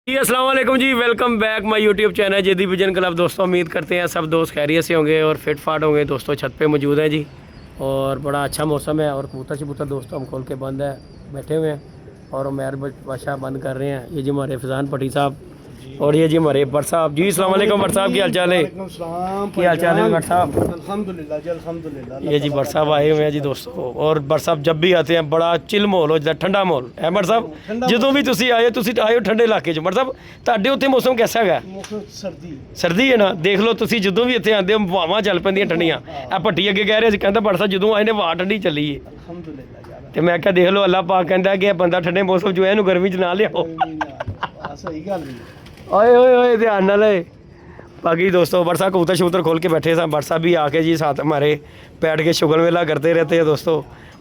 जी अस्सलाम वालेकुम जी, welcome back my YouTube channel JD vision club. दोस्तों उम्मीद करते हैं सब दोस्त खैरियत से होंगे और फिट फाट होंगे। दोस्तों छत पे मौजूद हैं जी और बड़ा अच्छा मौसम है और कबूतर शबूतर दोस्तों हम खोल के बंद है बैठे हुए हैं और उमैर बादशाह बंद कर रहे हैं। ये जी हमारे फैज़ान पट्टी साहब और ये जी हमारे भट्ट साहब। जी अस्सलाम वालेकुम भट्ट साहब, की हाल चाल है? की हाल चाल है भट्ट साहब? अल्हम्दुलिल्लाह जी अल्हम्दुलिल्लाह। ये जी भट्ट साहब आए हुए हैं जी दोस्तों। और भट्ट साहब जब भी आते हैं बड़ा चिल माहौल हो जाता, ठंडा माहौल है भट्ट साहब। ਜਦੋਂ ਵੀ ਤੁਸੀਂ ਆਏ ਹੋ ਠੰਡੇ ਇਲਾਕੇ 'ਚ। ਭੱਟ ਸਾਹਿਬ ਤੁਹਾਡੇ ਉੱਥੇ ਮੌਸਮ ਕਿਹਦਾ ਹੈਗਾ? ਮੌਸਮ ਸਰਦੀ ਹੈ ਨਾ। ਦੇਖ ਲਓ ਤੁਸੀਂ ਜਦੋਂ ਵੀ ਇੱਥੇ ਆਉਂਦੇ ਹੋ ਹਵਾਵਾਂ ਚੱਲ ਪੈਂਦੀਆਂ ਠੰਡੀਆਂ। ਆ ਭੱਟੀ ਅੱਗੇ ਕਹਿ ਰਹੇ ਸੀ, ਕਹਿੰਦਾ ਭੱਟ ਸਾਹਿਬ ਜਦੋਂ ਆਏ ਨੇ ਹਵਾ ਠੰਡੀ ਚੱਲੀ ਹੈ। ਅਲਹਮਦੁਲਿल्लाह ਯਾਰ। ਤੇ ਮੈਂ ਕਿਹਾ ਦੇਖ ਲਓ ਅੱਲਾਹ ਪਾਕ ਕਹਿੰਦਾ ਕਿ ਇਹ ਬੰਦਾ ਠੰਡੇ ਮੌਸਮ 'ਚ ਇਹਨੂੰ ਗਰਮੀ 'ਚ ਨਾ ਲਿਆਓ। ਸਹੀ ਗੱਲ ਹੈ। ਓਏ ਓਏ ਓਏ ध्यान ਨਾਲ। बाकी दोस्तों भट्ट साहब कबूतर शबूतर खोल के बैठे थे। भट्ट साहब भी आके जी साथ हमारे बैठ के शुगल मेला करते रहते हैं दोस्तों।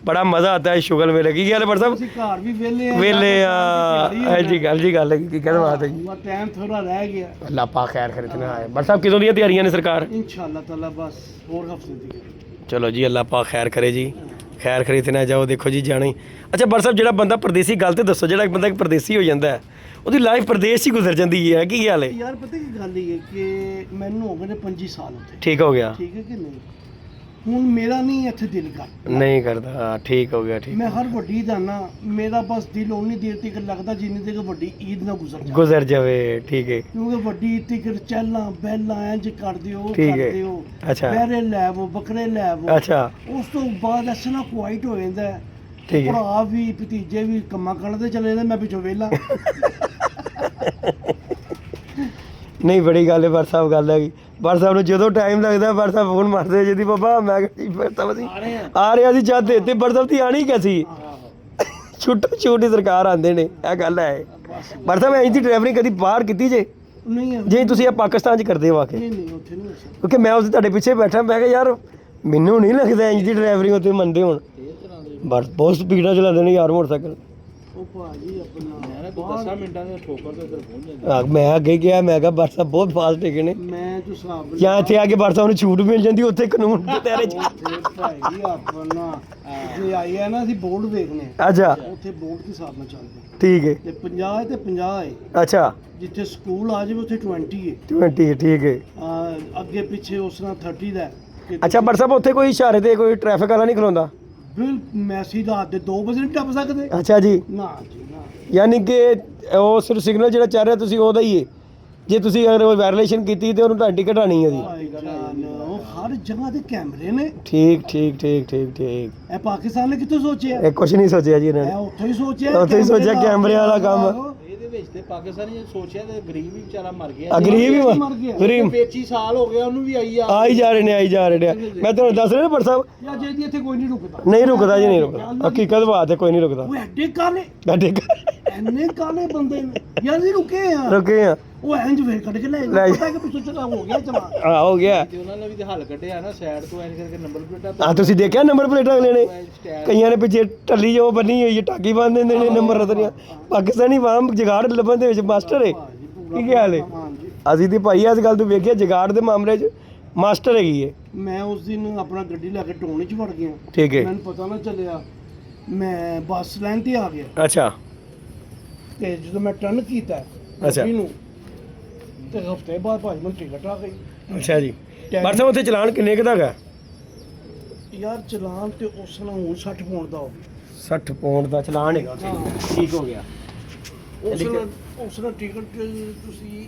बड़ा मज़ा आता है शुगल मेले की। क्या है भट्ट साहब? ਘਰ ਵੀ ਵੇਲੇ ਵੇਲੇ ਆ जी गल की कहते बात है जी। ਟਾਈਮ ਥੋੜਾ ਰਹਿ ਗਿਆ। अल्लाह पाक खैर करे इतना है। भट्ट साहब कितों दी तैयारियां ने सरकार? इंशाअल्लाह ताला बस और हफ्ते दी। चलो जी अल्लाह पाक खैर करे जी। खैर खरीदना जाओ देखो जी जाना ही। अच्छा भट्ट साहब जो बंदा परदेसी गल तो दसो, जो बंदा परदेसी हो जाता है ਉਹਦੀ ਲਾਈਫ ਪ੍ਰਦੇਸ਼ ਹੀ ਗੁਜ਼ਰ ਜਾਂਦੀ ਹੈ। ਕੀ ਹਾਲ ਹੈ ਯਾਰ? ਪਤਾ ਕੀ ਗੱਲ ਹੈ ਕਿ ਮੈਨੂੰ ਹੋ ਗਏ ਨੇ 25 ਸਾਲ ਉੱਥੇ। ਠੀਕ ਹੋ ਗਿਆ? ਠੀਕ ਹੈ ਕਿ ਨਹੀਂ? ਹੁਣ ਮੇਰਾ ਨਹੀਂ ਇੱਥੇ ਦਿਲ ਕਰਦਾ। ਨਹੀਂ ਕਰਦਾ। ਠੀਕ ਹੋ ਗਿਆ। ਠੀਕ ਮੈਂ ਹਰ ਵੱਡੀ ਦਾ ਨਾ ਮੇਰਾ ਬਸ ਦਿਲ ਉਨੀ ਦੇਰ ਤੱਕ ਲੱਗਦਾ ਜਿੰਨੀ ਦੇਰ ਵੱਡੀ ਈਦ ਨਾ ਗੁਜ਼ਰ ਜਾਵੇ। ਠੀਕ ਹੈ। ਕਿਉਂਕਿ ਵੱਡੀ ਤੱਕ ਚਹਿਲਾਂ ਬਹਿਲਾਂ ਇੰਜ ਕਰਦੇ ਹੋ ਠੀਕ ਹੈ। ਕਰਦੇ ਹੋ। ਅੱਛਾ। ਬਹਿਰੇ ਲੈਵੋ ਬੱਕਰੇ ਲੈਵੋ। ਅੱਛਾ। ਉਸ ਤੋਂ ਬਾਅਦ ਐਸਾ ਨਾ ਕੁਆਇਟ ਹੋ ਜਾਂਦਾ ਹੈ। ਠੀਕ ਹੈ। ਭਰਾ ਵੀ ਭਤੀਜੇ ਵੀ ਕੰਮਾਂ ਕਰਨ ਤੇ ਚਲੇ ਜਾਂਦੇ, ਮੈਂ ਪਿੱਛੋਂ ਵਿਹਲਾ। ਨਹੀਂ ਬੜੀ ਗੱਲ ਹੈ ਭੱਟ ਸਾਹਿਬ, ਗੱਲ ਹੈਗੀ। ਭੱਟ ਸਾਹਿਬ ਨੂੰ ਜਦੋਂ ਟਾਈਮ ਲੱਗਦਾ ਭੱਟ ਸਾਹਿਬ ਫੋਨ ਮਾਰਦੇ ਜੀ ਬਾਬਾ ਮੈਂ ਕਿਹਾ ਫਿਰ ਤਾਂ ਅਸੀਂ ਆ ਰਹੇ ਅਸੀਂ ਚਾਹਤੇ ਤੇ ਭੱਟ ਸਾਹਿਬ ਦੀ ਆਣੀ ਕੈਸੀ ਛੋਟੀ ਸਰਕਾਰ ਆਂਦੇ ਨੇ। ਇਹ ਗੱਲ ਹੈ ਭੱਟ ਸਾਹਿਬ। ਇੰਜ ਦੀ ਡਰਾਈਵਰਿੰਗ ਕਦੀ ਬਾਹਰ ਕੀਤੀ ਨਹੀਂ ਜੇ ਤੁਸੀਂ ਇਹ ਪਾਕਿਸਤਾਨ 'ਚ ਕਰਦੇ ਹੋ ਆ ਕੇ? ਨਹੀਂ ਉੱਥੇ ਨਹੀਂ ਹੋ ਸਕਦਾ ਕਿਉਂਕਿ ਮੈਂ ਉਸ ਤੁਹਾਡੇ ਪਿੱਛੇ ਬੈਠਾ, ਮੈਂ ਕਿਹਾ ਯਾਰ ਮੈਨੂੰ ਨਹੀਂ ਲੱਗਦਾ ਇੰਜ ਦੀ ਡਰਾਈਵਰਿੰਗ ਉੱਥੇ ਮੰਨਦੇ ਹੋਣ। ਬਸ ਬਹੁਤ ਸਪੀਡਾਂ ਚਲਾਉਂਦੇ ਨੇ ਯਾਰ ਮੋਟਰਸਾਈਕਲ। ਉਹ ਭਾਜੀ ਆਪਣਾ 10 ਮਿੰਟਾਂ ਦੇ ਠੋਕਰ ਤੇ ਇੱਧਰ ਪਹੁੰਚ ਜਾਂਦੇ। ਮੈਂ ਅੱਗੇ ਗਿਆ, ਮੈਂ ਕਿਹਾ ਭੱਟ ਸਾਹਿਬ ਬਹੁਤ ਫਾਸਟ ਹੈਗੇ ਨੇ। ਮੈਂ ਜੋ ਹਿਸਾਬ ਜਾਂ ਇੱਥੇ ਆ ਕੇ ਭੱਟ ਸਾਹਿਬ ਨੂੰ ਛੂਟ ਮਿਲ ਜਾਂਦੀ, ਉੱਥੇ ਕਾਨੂੰਨ ਦੇ ਤਹਿਰੇ 'ਚ। ਭਾਈ ਆਪਣਾ ਜੇ ਆਈ ਹੈ ਨਾ ਅਸੀਂ ਬੋਰਡ ਵੇਖਨੇ। ਅੱਛਾ। ਉੱਥੇ ਬੋਰਡ ਦੇ ਹਿਸਾਬ ਨਾਲ ਚੱਲਦੇ। ਠੀਕ ਹੈ। ਤੇ 50 ਹੈ ਤੇ 50 ਹੈ। ਅੱਛਾ। ਜਿੱਥੇ ਸਕੂਲ ਆ ਜਾਵੇ ਉੱਥੇ 20 ਹੈ। 20 ਹੈ। ਠੀਕ ਹੈ। ਅੱਗੇ ਪਿੱਛੇ ਉਸ ਨਾਲ 30 ਦਾ ਹੈ। ਅੱਛਾ ਭੱਟ ਸਾਹਿਬ ਉੱਥੇ ਕੋਈ ਇਸ਼ਾਰੇ ਤੇ ਕੋਈ ਟ੍ਰੈਫਿਕ ਵਾਲਾ ਨਹੀਂ ਖਲੋਂਦਾ? ਬਿਲ ਮੈਸੇਜ ਰਾਤ ਦੇ 2 ਵਜੇ ਨਹੀਂ ਟੱਪ ਸਕਦੇ। ਅੱਛਾ ਜੀ। ਨਾ ਜੀ ਨਾ। ਯਾਨੀ ਕਿ ਉਹ ਸਿਰਫ ਸਿਗਨਲ ਜਿਹੜਾ ਚੱਲ ਰਿਹਾ ਤੁਸੀਂ ਉਹਦਾ ਹੀ ਹੈ। ਜੇ ਤੁਸੀਂ ਅਗਰ ਉਹ ਵਾਇਲੇਸ਼ਨ ਕੀਤੀ ਤੇ ਉਹਨੂੰ ਤੁਹਾਡੀ ਘਟਾਣੀ ਹੈ ਜੀ। ਉਹ ਹਰ ਜਗ੍ਹਾ ਤੇ ਕੈਮਰੇ ਨੇ। ਠੀਕ। ਇਹ ਪਾਕਿਸਤਾਨ ਨੇ ਕਿੱਥੋਂ ਸੋਚਿਆ? ਇਹ ਕੁਝ ਨਹੀਂ ਸੋਚਿਆ ਜੀ ਇਹਨਾਂ ਨੇ। ਉੱਥੋਂ ਹੀ ਸੋਚਿਆ। ਉੱਥੇ ਹੀ ਸੋਚਿਆ ਕੈਮਰੇ ਵਾਲਾ ਕੰਮ। ਇਹਦੇ ਵਿੱਚ ਤੇ ਪਾਕਿਸਤਾਨੀ ਨੇ ਸੋਚਿਆ ਤੇ ਗਰੀਬ ਵੀ ਵਿਚਾਰਾ ਮਰ ਗਿਆ। ਗਰੀਬ 25 ਸਾਲ ਹੋ ਗਿਆ ਉਹਨੂੰ ਵੀ ਆਈ ਜਾ ਰਹੇ ਨੇ ਮੈਂ ਤੁਹਾਨੂੰ ਦੱਸ ਰਿਹਾ ਭੱਟ ਸਾਹਿਬ। ਯਾਰ ਜੇ ਇੱਥੇ ਕੋਈ ਨਹੀਂ ਰੁਕਦਾ। ਨਹੀਂ ਰੁਕਦਾ ਜੀ, ਨਹੀਂ ਰੁਕਦਾ। ਹਕੀਕਤ ਬਾਤ ਹੈ, ਕੋਈ ਨਹੀਂ ਰੁਕਦਾ। ਉਹ ਐਡੇ ਕਾਲੇ ਐਨੇ ਕਾਲੇ ਬੰਦੇ ਨੇ ਯਾਰ। ਅਸੀਂ ਰੁਕੇ ਆ। ਉਹ ਇੰਜ ਫੇਰ ਕੱਢ ਕੇ ਲੈ ਪਤਾ ਕਿ ਪਿੱਛੇ ਚਲਾ ਹੋ ਗਿਆ ਚਲਾ ਹੋ ਗਿਆ। ਤੇ ਉਹਨਾਂ ਨੇ ਵੀ ਤੇ ਹੱਲ ਕੱਢਿਆ ਨਾ ਸਾਈਡ ਤੋਂ ਐਂ ਕਰਕੇ ਨੰਬਰ ਪਲੇਟਾਂ। ਤੁਸੀਂ ਦੇਖਿਆ ਨੰਬਰ ਪਲੇਟਾਂ ਅਗਲੇ ਨੇ ਕਈਆਂ ਨੇ ਪਿੱਛੇ ਟੱਲੀ ਜੋ ਬੰਨੀ ਹੋਈ ਹੈ, ਟਾਕੀ ਬੰਨ ਦਿੰਦੇ ਨੇ ਨੰਬਰ ਰਤਨੀਆਂ। ਪਾਕਿਸਤਾਨੀ ਵਾਮ ਜਗਾੜ ਲੱਭਣ ਦੇ ਵਿੱਚ ਮਾਸਟਰ ਹੈ। ਕੀ ਹਾਲ ਹੈ? ਅਸੀਂ ਤੇ ਭਾਈ ਇਸ ਗੱਲ ਤੋਂ ਵੇਖਿਆ ਜਗਾੜ ਦੇ ਮਾਮਲੇ 'ਚ ਮਾਸਟਰ ਹੈਗੀ ਹੈ। ਮੈਂ ਉਸ ਦਿਨ ਆਪਣਾ ਗੱਡੀ ਲੈ ਕੇ ਟੋਣੇ 'ਚ ਵੜ ਗਿਆ। ਠੀਕ ਹੈ। ਮੈਨੂੰ ਪਤਾ ਨਾ ਚੱਲਿਆ, ਮੈਂ ਬੱਸ ਲਾਈਨ ਤੇ ਆ ਗਿਆ। ਅੱਛਾ। ਤੇ ਜਦੋਂ ਮੈਂ ਟਰਨ ਕੀਤਾ ਅੱਛਾ ਨੂੰ ਤੇ ਹਫਤੇ ਬਾਅਦ ਭਾਈ ਮੈਨੂੰ ਟਿਕਟ ਆ ਗਈ। ਅੱਛਾ ਜੀ। ਭੱਟ ਸਾਹਿਬ ਉੱਥੇ ਚਲਾਨ ਕਿੰਨੇ ਕੁ ਦਾ ਹੈਗਾ? ਯਾਰ ਚਲਾਨ ਤੇ ਉਸ ਨਾਲ ਹੁਣ 60 ਪਾਉਂਡ ਦਾ ਹੋ ਗਿਆ। 60 ਪਾਉਂਡ ਦਾ ਚਲਾਨ ਹੈਗਾ। ਠੀਕ ਹੋ ਗਿਆ। ਉਸ ਨਾਲ ਟਿਕਟ ਤੁਸੀਂ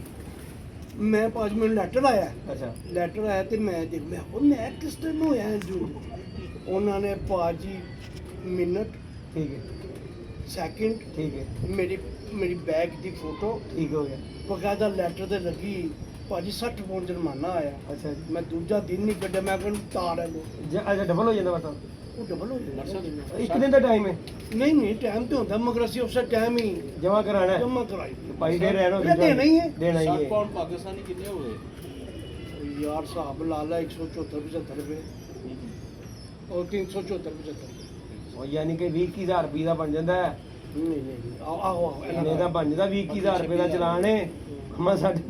ਮੈਂ 5 ਮਿੰਟ ਲੈਟਰ ਆਇਆ। ਅੱਛਾ। ਲੈਟਰ ਆਇਆ ਤੇ ਮੈਂ ਦੇਖ ਲਿਆ ਉਹ ਮੈਂ ਕਿਸ ਟਾਈਮ ਹੋਇਆ ਜੋ ਉਹਨਾਂ ਨੇ ਭਾਜੀ ਮਿੰਟ। ਠੀਕ ਹੈ। ਸੈਕਿੰਡ। ਠੀਕ ਹੈ। ਮੇਰੀ ਬੈਗ ਦੀ ਫੋਟੋ। ਠੀਕ ਹੋ ਗਿਆ। ਬਕਾਇਦਾ ਲੈਟਰ ਤੇ ਲੱਗੀ ਭਾਜੀ 60 ਪਾਉਂਡ ਜੁਰਮਾਨਾ ਆਇਆ। ਅੱਛਾ ਜੀ। ਮੈਂ ਦੂਜਾ ਦਿਨ ਨਹੀਂ ਕੱਢਿਆ, ਮੈਂ ਕਹਿੰਦਾ ਤਾਰ ਹੈ ਅੱਛਾ ਡਬਲ ਹੋ ਜਾਂਦਾ ਬਸ। ਉਹ ਡਬਲ ਹੋ ਜਾਂਦਾ। ਇੱਕ ਦਿਨ ਦਾ ਟਾਈਮ ਹੈ? ਨਹੀਂ ਟਾਈਮ ਤੇ ਹੁੰਦਾ ਮਗਰ ਅਸੀਂ ਉਸੇ ਟਾਈਮ ਹੀ ਜਮਾ ਕਰਾਣਾ। ਜਮਾ ਕਰਾਈ ਭਾਈ ਦੇ ਰਹਿਣੋ ਦੇਣਾ ਹੀ ਹੈ। 60 ਪਾਉਂਡ ਪਾਕਿਸਤਾਨੀ ਕਿੰਨੇ ਹੋ ਗਏ ਯਾਰ? ਹਿਸਾਬ ਲਾ ਲਾ 174 75 ਰੁਪਏ ਔਰ 374 75। ਉਹ ਯਾਨੀ ਕਿ 20,000 ਰੁਪਏ ਦਾ ਬਣ ਜਾਂਦਾ ਹੈ। ਨਹੀਂ ਆਹੋ ਇਹਨੇ ਦਾ ਬਣ ਜਾਂਦਾ 20,000 ਰੁਪਏ ਦਾ ਚਲਾਨ ਹੈ। ਮੈਂ ਸਾਡੇ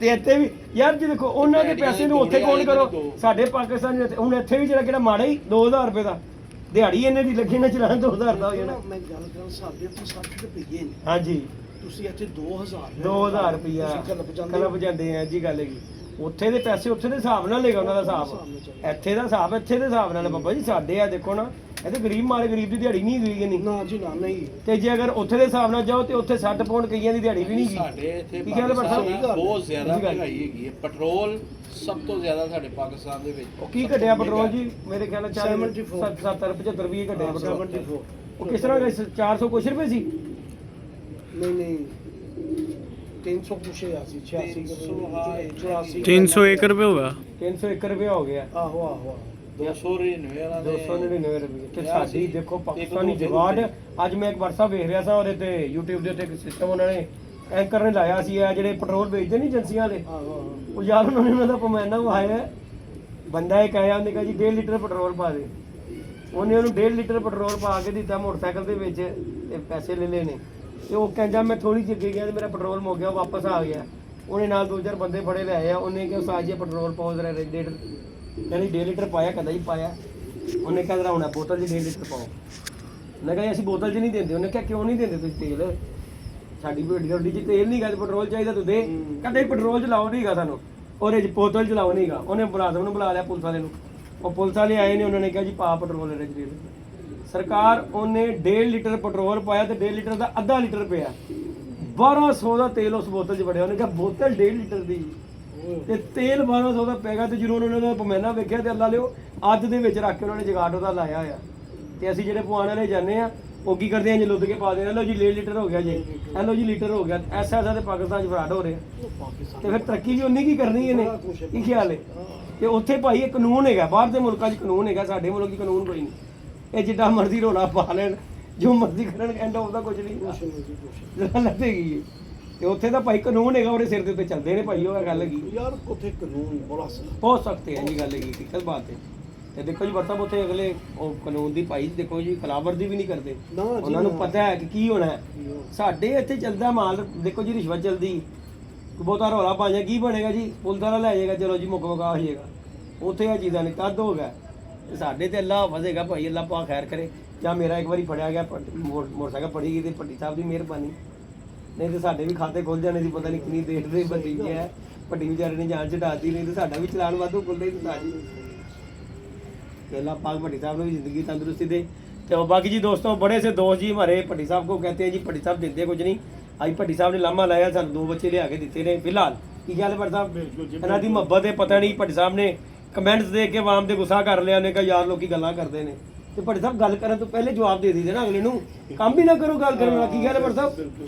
ਤੇ ਇੱਥੇ ਵੀ ਯਾਰ ਜੀ ਦੇਖੋ ਉਹਨਾਂ ਦੇ ਪੈਸੇ ਨੂੰ ਉੱਥੇ ਕੌਣ ਕਰੋ। ਸਾਡੇ ਪਾਕਿਸਤਾਨ ਹੁਣ ਇੱਥੇ ਵੀ ਜਿਹੜਾ ਕਿਹੜਾ ਮਾੜਾ ਹੀ 2,000 ਰੁਪਏ ਦਾ ਦਿਹਾੜੀ ਇਹਨੇ ਦੀ ਲੱਗੀ ਨਾ ਚਲਾਨ 2,000 ਦਾ ਹੋ ਜਾਣਾ। ਮੈਂ ਗੱਲ ਕਰਾਂ ਸਾਡੇ ਤੋਂ 60 ਰੁਪਏ ਨੇ। ਹਾਂਜੀ। ਤੁਸੀਂ ਇੱਥੇ 2000 2000 ਰੁਪਿਆ ਕਲਬ ਜਾਂਦੇ ਆ ਜੀ ਗੱਲ ਹੈਗੀ। ਉੱਥੇ ਦੇ ਪੈਸੇ ਉੱਥੇ ਦੇ ਹਿਸਾਬ ਨਾਲ ਲੇਗਾ ਉਹਨਾਂ ਦਾ ਹਿਸਾਬ, ਇੱਥੇ ਦਾ ਹਿਸਾਬ ਇੱਥੇ ਦੇ ਹਿਸਾਬ ਨਾਲ। ਬਾਬਾ ਜੀ ਸਾਡੇ ਆ ਦੇਖੋ ਨਾ, ਇਹ ਤੇ ਗਰੀਬ ਮਾਰੇ ਗਰੀਬ ਦੀ ਦਿਹਾੜੀ ਨਹੀਂ ਗਈ ਨਹੀਂ। ਨਾ ਜੀ ਨਾ, ਨਹੀਂ। ਤੇ ਜੇ ਅਗਰ ਉੱਥੇ ਦੇ ਹਿਸਾਬ ਨਾਲ ਜਾਓ ਤੇ ਉੱਥੇ 60 ਪੌਂਡ ਕਈਆਂ ਦੀ ਦਿਹਾੜੀ ਵੀ ਨਹੀਂ ਗਈ। ਸਾਡੇ ਇੱਥੇ ਕੀ ਗੱਲ ਹੈ ਪਾਕਿਸਤਾਨ ਬਹੁਤ ਜ਼ਿਆਦਾ ਮਹਿੰਗਾਈ ਹੈਗੀ ਹੈ। ਪੈਟਰੋਲ ਸਭ ਤੋਂ ਜ਼ਿਆਦਾ ਸਾਡੇ ਪਾਕਿਸਤਾਨ ਦੇ ਵਿੱਚ। ਉਹ ਕੀ ਘਟਿਆ ਪੈਟਰੋਲ ਜੀ? ਮੇਰੇ ਖਿਆਲ ਨਾਲ 70 75 ਰੁਪਏ ਘਟਿਆ ਪੈਟਰੋਲ। ਉਹ ਕਿਸ ਤਰ੍ਹਾਂ 400 ਕੁਛ ਰੁਪਏ ਸੀ? ਨਹੀਂ 300 ਕੁਛ ਆ ਸੀ, 86 84 301 ਰੁਪਏ ਹੋਗਾ। 301 ਰੁਪਏ ਹੋ ਗਿਆ। ਆਹੋ 299 ਵਾਲਾ 299 ਰੁਪਏ। ਤੇ ਸਾਡੀ ਦੇਖੋ ਪਾਕਿਸਤਾਨੀ ਜਵਾਡ। ਅੱਜ ਮੈਂ ਇੱਕ WhatsApp ਵੇਖ ਰਿਹਾ ਸਾਂ, ਉਹਦੇ ਤੇ YouTube ਦੇ ਉੱਤੇ ਇੱਕ ਸਿਸਟਮ ਉਹਨਾਂ ਨੇ ਐਂਕਰ ਨੇ ਲਾਇਆ ਸੀ, ਆ ਜਿਹੜੇ ਪੈਟਰੋਲ ਵੇਚਦੇ ਨਹੀਂ ਏਜੰਸੀਆਂ ਵਾਲੇ, ਉਹ ਯਾਰ ਉਹਨਾਂ ਨੇ ਉਹਨਾਂ ਦਾ ਪੈਮਾਨਾ ਵਿਖਾਇਆ। ਬੰਦਾ ਇੱਕ ਆਇਆ, ਉਹਨੇ ਕਿਹਾ ਜੀ 1.5 ਲੀਟਰ ਪੈਟਰੋਲ ਪਾ ਦੇ। ਉਹਨੇ ਉਹਨੂੰ 1.5 ਲੀਟਰ ਪੈਟਰੋਲ ਪਾ ਕੇ ਦਿੱਤਾ ਮੋਟਰਸਾਈਕਲ ਦੇ ਵਿੱਚ, ਤੇ ਪੈਸੇ ਲੈ ਲਏ ਨੇ। ਤੇ ਉਹ ਕਹਿੰਦਾ ਮੈਂ ਥੋੜੀ ਜਿਹੀ ਅੱਗੇ ਗਿਆ ਤੇ ਮੇਰਾ ਪੈਟਰੋਲ ਮੁੱਕ ਗਿਆ, ਵਾਪਸ ਆ ਗਿਆ। ਉਹਨੇ ਨਾਲ 2-4 ਬੰਦੇ ਫੜੇ ਲਿਆਏ ਆ। ਉਹਨੇ ਕਿਹਾ ਸਾਜ ਜੀ ਪੈਟਰੋਲ ਪਾਉ ਜਰਾ 1.5 ਕਹਿੰਦੀ 1.5 ਲੀਟਰ ਪਾਇਆ, ਕਹਿੰਦਾ ਜੀ ਪਾਇਆ। ਉਹਨੇ ਕਹਿੰਦਾ ਹੁਣ ਬੋਤਲ 'ਚ 1.5 ਲੀਟਰ ਪਾਓ। ਮੈਂ ਕਿਹਾ ਅਸੀਂ ਬੋਤਲ 'ਚ ਨਹੀਂ ਦਿੰਦੇ। ਉਹਨੇ ਕਿਹਾ ਕਿਉਂ ਨਹੀਂ ਦਿੰਦੇ ਤੁਸੀਂ ਤੇਲ? ਸਾਡੀ ਵੱਡੀ ਗੱਡੀ 'ਚ ਤੇਲ ਨਹੀਂ ਗਾ, ਪੈਟਰੋਲ ਚਾਹੀਦਾ ਤੂੰ ਦੇ। ਕਹਿੰਦੇ ਪੈਟਰੋਲ ਚਲਾਓ ਨਹੀਂ ਗਾ ਸਾਨੂੰ, ਉਹਦੇ 'ਚ ਬੋਤਲ ਚਲਾਓ ਨਹੀਂ ਗਾ। ਉਹਨੇ ਮੁਲਾਜ਼ਮ ਨੂੰ ਬੁਲਾ ਲਿਆ, ਪੁਲਿਸ ਵਾਲੇ ਨੂੰ। ਉਹ ਪੁਲਿਸ ਵਾਲੇ ਆਏ ਨੇ, ਉਹਨਾਂ ਨੇ ਕਿਹਾ ਜੀ ਪਾ ਪੈਟਰੋਲ ਇਹਦੇ 'ਚ ਦੇ ਦੇ। ਸਰਕਾਰ ਉਹਨੇ 1.5 ਲੀਟਰ ਪੈਟਰੋਲ ਪਾਇਆ ਤੇ 1.5 ਲੀਟਰ ਦਾ ਅੱਧਾ ਲੀਟਰ ਪਿਆ। 1200 ਦਾ ਤੇਲ ਉਸ ਬੋਤਲ 'ਚ ਵੜਿਆ। ਉਹਨੇ ਕਿਹਾ ਬੋਤਲ 1.5 ਲੀਟਰ ਦੀ ਤੇ ਤੇਲ 1200 ਦਾ ਪੈਗਾ। ਤੇ ਜਦੋਂ ਉਹਨਾਂ ਨੇ ਪੈਮਾਨਾ ਵੇਖਿਆ ਤੇ ਅੱਲਾ ਲਿਓ ਅੱਜ ਦੇ ਵਿੱਚ ਰੱਖ ਕੇ ਉਹਨਾਂ ਨੇ ਜਗਾੜ ਉਹਦਾ ਲਾਇਆ ਹੋਇਆ। ਤੇ ਅਸੀਂ ਜਿਹੜੇ ਪਵਾਉਣ ਵਾਲੇ ਜਾਂਦੇ ਆ, ਉਹ ਕੀ ਕਰਦੇ ਆ ਜੀ, ਲੁੱਦ ਕੇ ਪਾ ਦੇਣਾ, ਲਓ ਜੀ 1.5 ਲੀਟਰ ਹੋ ਗਿਆ ਜੀ, ਇਹ ਲਓ ਜੀ ਲੀਟਰ ਹੋ ਗਿਆ। ਐਸਾ ਤੇ ਪਾਕਿਸਤਾਨ 'ਚ ਫਰਾਡ ਹੋ ਰਿਹਾ। ਤੇ ਫਿਰ ਤਰੱਕੀ ਵੀ ਉਨੀ ਕੀ ਕਰਨੀ ਇਹਨੇ, ਕੀ ਖਿਆਲ ਹੈ? ਤੇ ਉੱਥੇ ਭਾਈ ਇਹ ਕਾਨੂੰਨ ਹੈਗਾ, ਬਾਹਰ ਦੇ ਮੁਲਕਾਂ 'ਚ ਕਾਨੂੰਨ ਹੈਗਾ, ਸਾਡੇ ਮੁਲਕ 'ਚ ਕਾਨੂੰਨ ਕੋਈ ਨਹੀਂ। ਇਹ ਜਿੱਦਾਂ ਮਰਜ਼ੀ ਰੋਲਾ ਪਾ ਲੈਣ, ਜੋ ਮਰਜ਼ੀ ਕਰਨ, ਕਹਿੰਦਾ ਉਹਦਾ ਕੁਝ ਨਹੀਂ ਜਰਾ ਲੱਗੇਗੀ। ਤੇ ਉੱਥੇ ਦਾ ਭਾਈ ਕਾਨੂੰਨ ਹੈਗਾ, ਉਹਦੇ ਸਿਰ ਦੇ ਉੱਤੇ ਚੱਲਦੇ ਨੇ ਭਾਈ। ਉਹ ਗੱਲ ਹੈਗੀ ਯਾਰ, ਉੱਥੇ ਕਾਨੂੰਨ ਬੜਾ ਹੋ ਸਕਦੇ ਹੈ ਜੀ, ਗੱਲ ਹੈਗੀ ਠੀਕ ਬਾਤ ਹੈ। ਤੇ ਦੇਖੋ ਜੀ ਵਰਤਾਂ ਉੱਥੇ ਅਗਲੇ ਉਹ ਕਾਨੂੰਨ ਦੀ ਭਾਈ ਦੇਖੋ ਜੀ ਖਿਲਾਫਵਰਜੀ ਵੀ ਨਹੀਂ ਕਰਦੇ। ਉਹਨਾਂ ਨੂੰ ਪਤਾ ਹੈ ਕਿ ਕੀ ਹੋਣਾ ਹੈ। ਸਾਡੇ ਇੱਥੇ ਚੱਲਦਾ ਮਾਲ ਦੇਖੋ ਜੀ, ਰਿਸ਼ਵਤ ਚਲਦੀ, ਬਹੁਤਾ ਰੌਲਾ ਪਾ ਜਾਏ ਕੀ ਬਣੇਗਾ ਜੀ, ਪੁਲਿਸ ਵਾਲਾ ਲੈ ਜਾਏਗਾ, ਚਲੋ ਜੀ ਮੁੱਕ ਮੁਕਾ ਹੋ ਜਾਏਗਾ। ਉੱਥੇ ਇਹ ਚੀਜ਼ਾਂ ਨਹੀਂ ਤਦ ਹੋਗਾ। ਤੇ ਸਾਡੇ ਤੇ ਅੱਲਾ ਫਸੇਗਾ ਭਾਈ, ਅੱਲਾ ਪਾ ਖੈਰ ਕਰੇ। ਜਾਂ ਮੇਰਾ ਇੱਕ ਵਾਰੀ ਫੜਿਆ ਗਿਆ, ਮੋਟਰਸਾਈਕਲ ਫੜੀ ਗਈ, ਤੇ ਭੱਟੀ ਸਾਹਿਬ ਦੀ ਮਿਹਰਬਾਨੀ, ਨਹੀਂ ਤੇ ਸਾਡੇ ਵੀ ਖਾਤੇ ਖੁੱਲ ਜਾਣੇ ਸੀ। ਪਤਾ ਨਹੀਂ ਕਿੰਨੀ ਦੇਰ ਦੇ ਭੱਟੀ ਹੈ, ਭੱਟੀ ਵਿਚਾਰੇ ਨੇ ਜਾਨ ਚੜਾਤੀ, ਨਹੀਂ ਤੇ ਸਾਡਾ ਵੀ ਚਲਾਨ ਵਾਧੂ ਖੁੱਲਦਾ ਹੀ ਸਾਡੀ। ਤੇ ਅੱਲਾ पाक भट्टी साहब ने भी जिंदगी तंदुरुस्ती दे। तो बाकी जी दोस्तों, बड़े से दोस्त जी हमारे भट्टी साहब को कहते हैं जी, भट्टी साहब देते कुछ नहीं। आज भट्टी साहब ने लामा लाया, सन 2 बच्चे लिया के दिते ने फिलहाल। की गल है भट्टी साहब, इन्हां दी मुहब्बत है पता नहीं। भट्टी साहब ने कमेंट्स देख के आवाम दे गुस्सा कर लिया, उन्हें कहा यार लोग गल्लां करते हैं। तो भट्टी साहब गल करन तो पहले जवाब दे दीजिए ना अगले नूं, काम भी ना करो गल करन वाला। की गल है भट्टी साहब,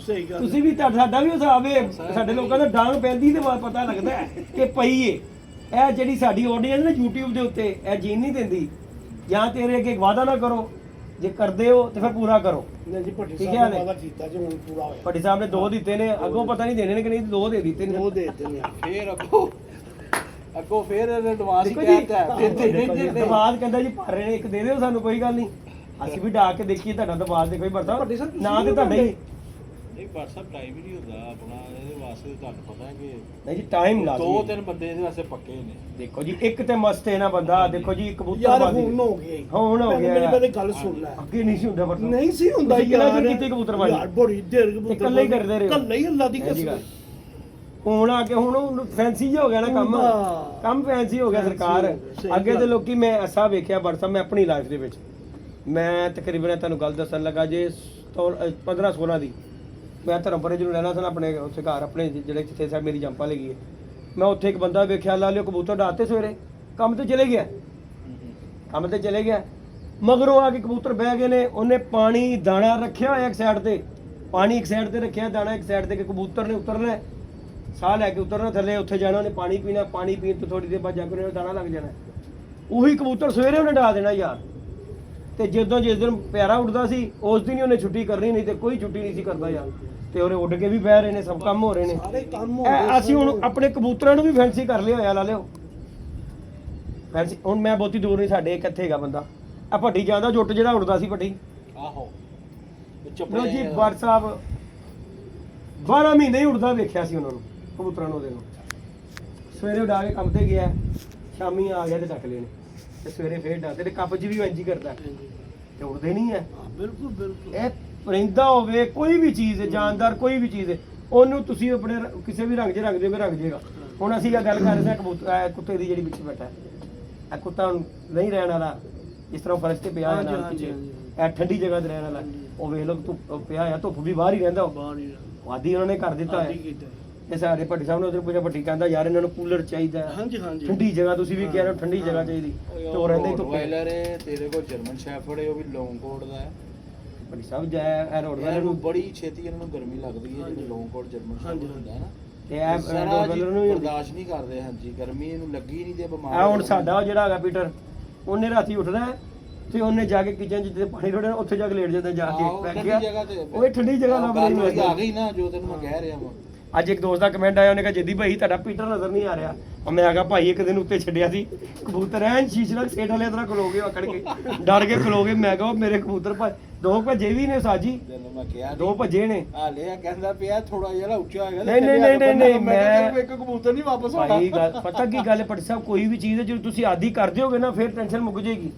ਤੁਸੀਂ ਵੀ ਸਾਡਾ ਵੀ ਹਿਸਾਬ ਹੈ, ਸਾਡੇ ਲੋਕਾਂ ਦਾ ਡਾਂਗ ਪੈਂਦੀ ਤੇ ਬਾਅਦ ਪਤਾ ਲੱਗਦਾ ਕਿ ਪਈ ਏ। ਇਹ ਜਿਹੜੀ ਸਾਡੀ ਆਡੀਅנס ਨਾ YouTube ਦੇ ਉੱਤੇ ਇਹ ਜੀਨ ਨਹੀਂ ਦਿੰਦੀ। ਜਾਂ ਤੇਰੇ ਅੱਗੇ ਵਾਅਦਾ ਨਾ ਕਰੋ, ਜੇ ਕਰਦੇ ਹੋ ਤੇ ਫਿਰ ਪੂਰਾ ਕਰੋ। ਜੀ ਭੱਟੀ ਸਾਹਿਬ ਨੇ ਵਾਅਦਾ ਕੀਤਾ ਜੀ, ਹੁਣ ਪੂਰਾ ਹੋਇਆ। ਭੱਟੀ ਸਾਹਿਬ ਨੇ 2 ਦਿੱਤੇ ਨੇ, ਅੱਗੋਂ ਪਤਾ ਨਹੀਂ ਦੇਣੇ ਨੇ ਕਿ ਨਹੀਂ, 2 ਦੇ ਦਿੱਤੇ ਨੇ। 2 ਦੇ ਦਿੱਤੇ ਨੇ। ਫੇਰ ਅੱਗੋਂ ਫੇਰ ਐਡਵਾਂਸ ਦੇਖੋ ਜੀ ਕਹਿਤਾ ਦਬਾਅ ਕਹਿੰਦਾ ਜੀ ਭਰ ਰਹੇ ਨੇ, ਇੱਕ ਦੇ ਦਿਓ ਸਾਨੂੰ, ਕੋਈ ਗੱਲ ਨਹੀਂ। ਅਸੀਂ ਵੀ ਡਾਕ ਕੇ ਦੇਖੀਏ ਤੁਹਾਡਾ ਦਬਾਅ ਦੇ ਕੋਈ ਭਰਦਾ ਨਾ ਤੇ ਤੁਹਾਡਾ ਹੀ ਨਹੀਂ। WhatsApp ਟਾਈਮ ਹੀ ਨਹੀਂ ਹੁੰਦਾ ਆਪਣਾ, ਇਹਦੇ ਵਾਸਤੇ ਤੁਹਾਨੂੰ ਪਤਾ ਹੈ ਕਿ ਨਹੀਂ ਜੀ ਟਾਈਮ ਲਾ 2-3 ਬੰਦੇ ਇਹਦੇ ਵਾਸਤੇ ਪੱਕੇ ਨੇ। ਦੇਖੋ ਜੀ ਇੱਕ ਤੇ ਮਸਤ ਹੈ ਨਾ ਬੰਦਾ। ਦੇਖੋ ਜੀ ਕਬੂਤਰ ਯਾਰ ਹੁਣ ਹੋ ਗਿਆ, ਹੁਣ ਹੋ ਗਿਆ। ਮੇਰੀ ਪਹਿਲੇ ਗੱਲ ਸੁਣ ਲੈ, ਅੱਗੇ ਨਹੀਂ ਸੀ ਹੁੰਦਾ ਪਰ ਨਹੀਂ ਸੀ ਹੁੰਦਾ ਯਾਰ। ਕਿਤੇ ਕਬੂਤਰਬਾਜ਼ੀ ਯਾਰ ਬੜੀ ਦੇਰ ਕਬੂਤਰ ਇਕੱਲੇ ਹੀ ਕਰਦੇ ਰਹੇ, ਇਕੱਲੇ ਹੀ ਅੱਲਾ ਦੀ ਕਸਮ। ਹੁਣ ਆ ਕੇ ਹੁਣ ਫੈਂਸੀ ਜਿਹਾ ਹੋ ਗਿਆ ਨਾ ਕੰਮ ਫੈਂਸੀ ਹੋ ਗਿਆ ਸਰਕਾਰ ਅੱਗੇ। ਤੇ ਲੋਕੀ ਮੈਂ ਐਸਾ ਵੇਖਿਆ WhatsApp ਮੈਂ ਆਪਣੀ ਲਾਈਫ ਦੇ ਵਿੱਚ, ਮੈਂ ਤਕਰੀਬਨ ਤੁਹਾਨੂੰ ਗੱਲ ਦੱਸਣ ਲੱਗਾ ਜੇ 15-16 ਦੀ, ਮੈਂ ਧਰਮਪੁਰੇ ਜਿਹਨੂੰ ਰਹਿਣਾ ਸੀ ਆਪਣੇ ਉੱਥੇ ਘਰ ਆਪਣੇ ਜਿਹੜੇ ਜਿੱਥੇ ਸਾਹਿਬ ਮੇਰੀ ਜੰਪਾ ਲੱਗੀ ਹੈ, ਮੈਂ ਉੱਥੇ ਇੱਕ ਬੰਦਾ ਵੇਖਿਆ, ਲਾ ਲਿਓ ਕਬੂਤਰ ਡਾਤੇ ਸਵੇਰੇ, ਕੰਮ ਤੇ ਚਲੇ ਗਿਆ, ਕੰਮ ਤੇ ਚਲੇ ਗਿਆ। ਮਗਰੋਂ ਆ ਕੇ ਕਬੂਤਰ ਬਹਿ ਗਏ ਨੇ, ਉਹਨੇ ਪਾਣੀ ਦਾਣਾ ਰੱਖਿਆ ਹੋਇਆ ਇੱਕ ਸਾਈਡ ਤੇ, ਪਾਣੀ ਇੱਕ ਸਾਈਡ ਤੇ ਰੱਖਿਆ, ਦਾਣਾ ਇੱਕ ਸਾਈਡ ਤੇ, ਕਿ ਕਬੂਤਰ ਨੇ ਉਤਰਨਾ, ਸਾਹ ਲੈ ਕੇ ਉਤਰਨਾ ਥੱਲੇ, ਉੱਥੇ ਜਾਣਾ, ਉਹਨੇ ਪਾਣੀ ਪੀਣਾ, ਪਾਣੀ ਪੀਣ ਤੋਂ ਥੋੜੀ ਦੇਰ ਬਾਅਦ ਜਾ ਕੇ ਉਹਨੇ ਦਾਣਾ ਲੱਗ ਜਾਣਾ। ਉਹੀ ਕਬੂਤਰ ਸਵੇਰੇ ਉਹਨੇ ਡਾ ਦੇਣਾ ਯਾਰ। ਤੇ ਜਦੋਂ ਜਿਸ ਦਿਨ ਪਿਆਰਾ ਉੱਡਦਾ ਸੀ ਉਸ ਦਿਨ ਹੀ ਉਹਨੇ ਛੁੱਟੀ ਕਰਨੀ, ਨਹੀਂ ਤੇ ਕੋਈ ਛੁੱਟੀ ਨਹੀਂ ਸੀ ਕਰਦਾ ਯਾਰ। ਤੇ ਉਹਨੇ ਉੱਡ ਕੇ ਵੀ ਬਹਿ ਰਹੇ ਨੇ, ਸਭ ਕੰਮ ਹੋ ਰਹੇ ਨੇ, ਸਾਰੇ ਕੰਮ ਹੋ ਰਹੇ। ਅਸੀਂ ਹੁਣ ਆਪਣੇ ਕਬੂਤਰਾਂ ਨੂੰ ਵੀ ਫੈਂਸੀ ਕਰ ਲਿਆ ਹੋਇਆ, ਲਾ ਲਿਓ ਫੈਂਸੀ। ਹੁਣ ਮੈਂ ਬਹੁਤੀ ਦੂਰ ਨਹੀਂ, ਸਾਡੇ ਕਿੱਥੇ ਹੈਗਾ ਬੰਦਾ ਆ ਭੱਟੀ ਜਾਂਦਾ, ਜੁੱਟ ਜਿਹੜਾ ਉੱਡਦਾ ਸੀ ਭੱਟੀ। ਆਹੋ ਲੋ ਜੀ ਬਟ ਸਾਹਿਬ 12 ਮਹੀਨੇ ਹੀ ਉੱਡਦਾ ਵੇਖਿਆ ਸੀ ਉਹਨਾਂ ਨੂੰ, ਕਬੂਤਰਾਂ ਨੂੰ। ਉਹਦੇ ਨੂੰ ਸਵੇਰੇ ਉਡਾ ਕੇ ਕੰਮ ਤੇ ਗਿਆ, ਸ਼ਾਮੀ ਆ ਗਿਆ ਤੇ ਡੱਕ ਲੈਣੇ, ਤੇ ਸਵੇਰੇ ਫੇਰ ਡਾਦੇ ਤੇ ਕੱਪ 'ਚ ਵੀ ਇੰਜ ਹੀ ਕਰਦਾ, ਤੇ ਉੱਡਦੇ ਨਹੀਂ ਹੈ। ਬਿਲਕੁਲ ਬਿਲਕੁਲ। ਇਹ ਪਰਿੰਦਾ ਹੋਵੇ ਕੋਈ ਵੀ ਚੀਜ਼ ਹੈ, ਜਾਨਦਾਰ ਕੋਈ ਵੀ ਚੀਜ਼ ਹੈ, ਉਹਨੂੰ ਤੁਸੀਂ ਆਪਣੇ ਕਿਸੇ ਵੀ ਰੰਗ 'ਚ ਰੱਖ ਦਿਓਗੇ, ਰੱਖ ਜਾਏਗਾ। ਹੁਣ ਅਸੀਂ ਇਹ ਗੱਲ ਕਰ ਰਹੇ ਸੀ ਕਬੂਤਰ ਇਹ ਕੁੱਤੇ ਦੀ ਜਿਹੜੀ ਵਿੱਚ ਬੈਠਾ ਹੈ, ਇਹ ਕੁੱਤਾ ਹੁਣ ਨਹੀਂ ਰਹਿਣ ਵਾਲਾ, ਇਸ ਤਰ੍ਹਾਂ ਫਰਸ਼ ਤੇ ਪਿਆ ਹੈ ਨਾਲ ਪਿੱਛੇ, ਇਹ ਠੰਡੀ ਜਗ੍ਹਾ ਤੇ ਰਹਿਣ ਵਾਲਾ, ਉਹ ਵੇਖ ਲਓ ਧੁੱਪ ਪਿਆ ਹੈ, ਧੁੱਪ ਵੀ ਬਾਹਰ ਹੀ ਰਹਿੰਦਾ, ਉਹ ਆਦੀ ਉਹਨਾਂ ਨੇ ਕਰ ਦਿੱਤਾ ਹੈ। ਤੇ ਸਾਡੇ ਭੱਟੀ ਸਾਹਿਬ ਨੇ ਉਧਰ ਪੁੱਛਿਆ, ਭੱਟੀ ਕਹਿੰਦਾ ਯਾਰ ਇਹਨਾਂ ਨੂੰ ਕੂਲਰ ਚਾਹੀਦਾ ਹੈ, ਹਾਂਜੀ ਹਾਂਜੀ ਠੰਡੀ ਜਗ੍ਹਾ, ਤੁਸੀਂ ਵੀ ਕਹਿ ਰਹੇ ਹੋ ਠੰਡੀ ਜਗ੍ਹਾ ਚਾਹੀਦੀ, ਤੇ ਉਹ ਰਹਿੰਦੇ ਹੀ ਧੁੱਪੇ। ਰੋਟਵਾਇਲਰ ਹੈ ਤੇਰੇ ਕੋਲ, ਜਰਮਨ ਸ਼ੈਫਰਡ ਹੈ, ਉਹ ਵੀ ਲੌਂਗ ਕੋਟ ਦਾ ਹੈ। ਭੱਟੀ ਸਾਹਿਬ ਜਾਇਆ ਇਹ ਰੋਡਵੇਲਰ ਨੂੰ ਬੜੀ ਛੇਤੀ ਇਹਨਾਂ ਨੂੰ ਗਰਮੀ ਲੱਗਦੀ ਹੈ, ਜਿਵੇਂ ਲੌਂਗ ਕੋਟ ਜਰਮਨ ਸ਼ੈਫਰਡ ਹੁੰਦਾ ਹੈ ਨਾ, ਤੇ ਇਹ ਸਾਰਾ ਜੀ ਰੋਡਵੇਲਰ ਨੂੰ ਬਰਦਾਸ਼ਤ ਨਹੀਂ ਕਰਦੇ। ਹਾਂਜੀ, ਗਰਮੀ ਇਹਨੂੰ ਲੱਗੀ ਨਹੀਂ ਤੇ ਬਿਮਾਰ ਆ ਹੁਣ ਸਾਡਾ ਉਹ ਜਿਹੜਾ ਹੈਗਾ ਪੀਟਰ, ਉਹਨੇ ਰਾਤੀ ਉੱਠਦਾ ਹੈ ਤੇ ਉਹਨੇ ਜਾ ਕੇ ਕਿਚਨ 'ਚ ਜਿੱਥੇ ਪਾਣੀ ਰੋੜਿਆ ਉੱਥੇ ਜਾ ਕੇ ਲੇਟ ਜਾਂਦਾ, ਜਾ ਕੇ ਪੈ ਗਿਆ ਉਹ ਇਹ ਠੰਡੀ ਜਗ੍ਹਾ ਲੱਭ ਰਹੀ ਆ ਗਈ ਨਾ, ਜੋ ਤੈਨੂੰ ਮੈਂ ਕਹਿ ਰਿਹਾ ਹਾਂ। ਅੱਜ ਇੱਕ ਦੋਸਤ ਦਾ ਕਮੈਂਟ ਆਇਆ, ਉਹਨੇ ਕਿਹਾ ਜੱਦੀ ਭਾਈ ਤੁਹਾਡਾ ਪੀਟਰ ਨਜ਼ਰ ਨਹੀਂ ਆ ਰਿਹਾ। ਉਹ ਮੈਂ ਆਗਾ ਭਾਈ ਇੱਕ ਦਿਨ ਉੱਤੇ ਛੱਡਿਆ ਸੀ ਕਬੂਤਰ ਐਨ ਸ਼ੀਸ਼ ਨਾਲ ਸੇਠ ਵਾਲੇ ਤਰ੍ਹਾਂ ਖਲੋ ਗਏ, ਅਕੜ ਕੇ ਡਰ ਕੇ ਖਲੋ ਗਏ। ਮੈਂ ਕਿਹਾ ਮੇਰੇ ਕਬੂਤਰ ਦੋ ਭੱਜੇ ਵੀ ਨੇ ਸਾਜੀ, ਜਦੋਂ ਮੈਂ ਕਿਹਾ ਦੋ ਭੱਜੇ ਨੇ ਹਾਲੇ ਆ ਕਹਿੰਦਾ ਪਿਆ ਥੋੜਾ ਜਿਹਾ ਉੱਚਾ ਹੋਏਗਾ। ਨਹੀਂ ਮੈਂ ਇੱਕ ਕਬੂਤਰ ਨਹੀਂ ਵਾਪਸ ਆਉਣਾ। ਭਾਈ ਗੱਲ ਪਤਾ ਕੀ ਗੱਲ ਹੈ ਭੱਟੀ ਸਾਹਿਬ, ਕੋਈ ਵੀ ਚੀਜ਼ ਹੈ ਜਦੋਂ ਤੁਸੀਂ ਆਦੀ ਕਰਦੇ ਹੋਗੇ ਨਾ ਫਿਰ ਟੈਨਸ਼ਨ ਮੁੱਕ ਜਾਏਗੀ।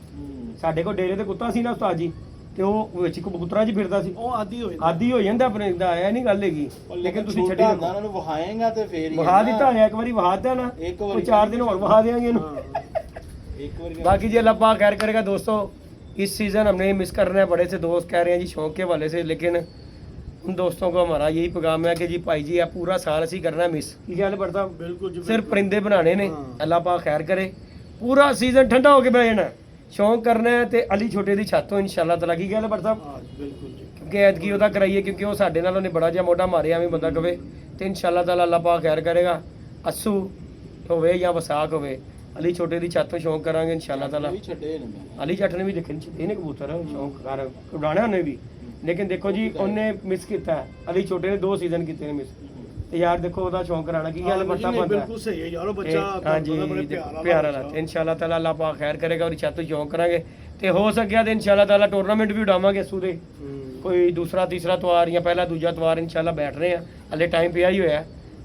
ਸਾਡੇ ਕੋਲ ਡੇਰੇ ਤੇ ਕੁੱਤਾ ਸੀ ਨਾ ਉਸਤਾਦ ਜੀ, ਤੇ ਉਹ ਵਿੱਚ ਕਬੂਤਰਾਂ 'ਚ ਫਿਰਦਾ ਸੀ, ਉਹ ਆਦੀ ਹੋ ਜਾਂਦਾ ਆਪਣੇ ਦਾ, ਇਹ ਨਹੀਂ ਗੱਲ ਹੈਗੀ। ਲੇਕਿਨ ਤੁਸੀਂ ਛੱਡੀ ਹੁੰਦਾ, ਉਹਨਾਂ ਨੂੰ ਵਹਾਏਗਾ ਤੇ ਫੇਰ ਹੀ ਵਹਾ ਦਿੱਤਾ ਹੋਇਆ, ਇੱਕ ਵਾਰੀ ਵਹਾ ਦਿੱਤਾ ਨਾ, ਕੋਈ 4 ਦਿਨ ਹੋਰ ਵਹਾ ਦੇਾਂਗੇ ਇਹਨੂੰ। ਇੱਕ ਵਾਰੀ बाकी जी अल्लाह पाक खैर करेगा दोस्तों। इस सीज़न हमने मिस कर रहे हैं, बड़े से दोस्त कह रहे हैं जी शौक के हवाले से, लेकिन उन दोस्तों को हमारा यही पैगाम है कि जी भाई जी आप पूरा साल असी करना है मिस। की ख्याल पड़ता बिल्कुल जी, सिर्फ परिंदे बनाने ने। अल्लाह पाक खैर करे, पूरा सीज़न ठंडा होके बह जाना, शौक करना है तो अली छोटे की छत तो इंशाल्लाह तआला। की ख्याल पड़ता बिल्कुल जी, क्योंकि ऐतकी ਉਹਦਾ ਕਰਾਈਏ, क्योंकि ਉਹ ਸਾਡੇ ਨਾਲ ਉਹਨੇ ਬੜਾ ਜਿਹਾ ਮੋਢਾ ਮਾਰਿਆ ਐਵੇਂ ਬੰਦਾ ਕਵੇ, ਤੇ ਇਨਸ਼ਾਅੱਲਾ ਤਾਲਾ ਅੱਲਾਹ ਪਾਕ ਖੈਰ ਕਰੇਗਾ। ਅਸੂ ਹੋਵੇ ਜਾਂ ਵਸਾਖ ਹੋਵੇ, ਅਲੀ ਛੋਟੇ ਦੀ ਛੱਤ ਤੋਂ ਸ਼ੌਂਕ ਕਰਾਂਗੇ ਇਨਸ਼ਾਅੱਲਾ ਤਾਲਾ। ਵੀ ਛੱਡੇ ਨੇ ਮੈਂ ਅਲੀ ਜੱਟ ਨੇ ਵੀ ਦੇਖੇ ਇਹਨੇ ਕਬੂਤਰ ਸ਼ੌਂਕ ਕਰ ਉਡਾਣਿਆ ਉਹਨੇ ਵੀ, ਲੇਕਿਨ ਦੇਖੋ ਜੀ ਉਹਨੇ ਮਿਸ ਕੀਤਾ ਹੈ। ਅਲੀ ਛੋਟੇ ਨੇ 2 ਸੀਜ਼ਨ ਕੀਤੇ ਨੇ ਮਿਸ, ਤੇ ਯਾਰ ਦੇਖੋ ਉਹਦਾ ਸ਼ੌਂਕ ਕਰਾਣਾ ਕੀ ਗੱਲ ਪੜਤਾ ਬੰਦਾ ਬਿਲਕੁਲ ਸਹੀ ਹੈ ਯਾਰ, ਉਹ ਬੱਚਾ ਹਾਂਜੀ ਪਿਆਰ ਵਾਲਾ। ਤੇ ਇਨਸ਼ਾਅੱਲਾ ਤਾਲਾ ਅੱਲਾਹ ਪਾਕ ਖੈਰ ਕਰੇਗਾ, ਉਹਦੀ ਛੱਤ ਤੋਂ ਸ਼ੌਂਕ ਕਰਾਂਗੇ, ਤੇ ਹੋ ਸਕਿਆ ਤੇ ਇਨਸ਼ਾਅੱਲਾ ਤਾਲਾ ਟੂਰਨਾਮੈਂਟ ਵੀ ਉਡਾਵਾਂਗੇ ਅਸੂ ਦੇ, ਕੋਈ ਦੂਸਰਾ ਤੀਸਰਾ ਤਵਾਰ ਜਾਂ ਪਹਿਲਾ ਦੂਜਾ ਤਵਾਰ ਇਨਸ਼ਾਅੱਲਾ ਬੈਠ ਰਹੇ ਆ, ਹਲੇ ਟਾਈਮ ਪਿਆ ਹੀ ਹੋਇਆ,